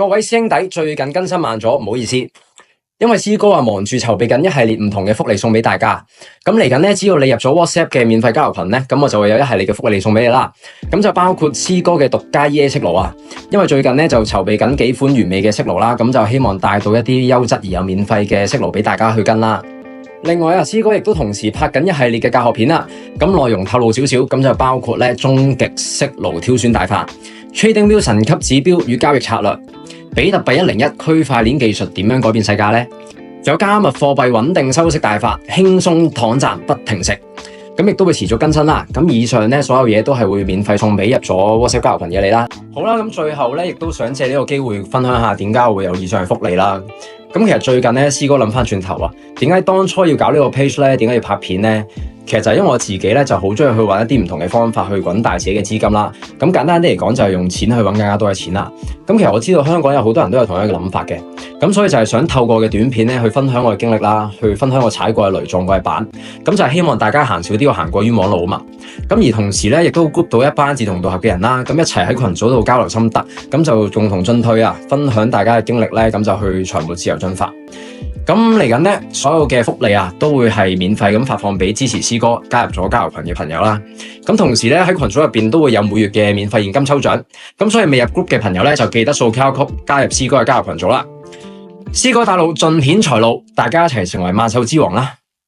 各位師兄弟，最近更新慢咗，唔好意思，因為師哥忙住籌備緊一系列唔同嘅福利送俾大家。咁嚟緊咧，只要你入咗 WhatsApp 嘅免費交流群咧，咁我就會有一系列嘅福利送俾你啦。咁就包括師哥嘅獨家 EA 色爐啊，因為最近咧就籌備緊幾款完美嘅色爐啦，咁就希望帶到一啲優質而又免費嘅色爐俾大家去跟啦。另外師哥亦都同時拍緊一系列嘅教學片啦，咁內容透露少少，咁就包括咧終極色爐挑選大法、TradingView 神級指標與交易策略、比特幣101區塊鏈技術點樣改變世界呢？仲有加密貨幣穩定收息大法，輕鬆躺賺不停息，咁亦都會持續更新啦。咁以上咧所有嘢都係會免費送俾入咗 WhatsApp 交流群嘅你啦。好啦，咁最後咧亦都想借呢個機會分享下點解會有以上嘅福利啦。咁其實最近咧，師哥諗翻轉頭啊，點解當初要搞呢個 page 咧？點解要拍片咧？其實就係因為我自己咧就好中意去揾一啲唔同嘅方法去滾大自己嘅資金啦。咁簡單啲嚟講就係用錢去揾更加多嘅錢啦。咁其實我知道香港有好多人都有同樣嘅諗法嘅。咁所以就係想透過嘅短片咧去分享我嘅經歷啦，去分享我踩過嘅雷撞過嘅板。咁就係希望大家行少啲，我行過冤枉路啊嘛。咁而同時咧，亦都 group 到一班志同道合嘅人啦，咁一齊喺群組度交流心得，咁就共同進退啊，分享大家嘅經歷咧，咁就去財務自由進發。咁嚟緊咧，所有嘅福利啊，都會係免費咁發放俾支持師哥加入咗交流群嘅朋友啦。咁同時咧喺群組入邊都會有每月嘅免費現金抽獎。咁所以未入 group 嘅朋友咧，就記得掃 QR code加入師哥嘅交流群組啦。師哥帶路盡顯財路，大家一齊成為萬獸之王啦！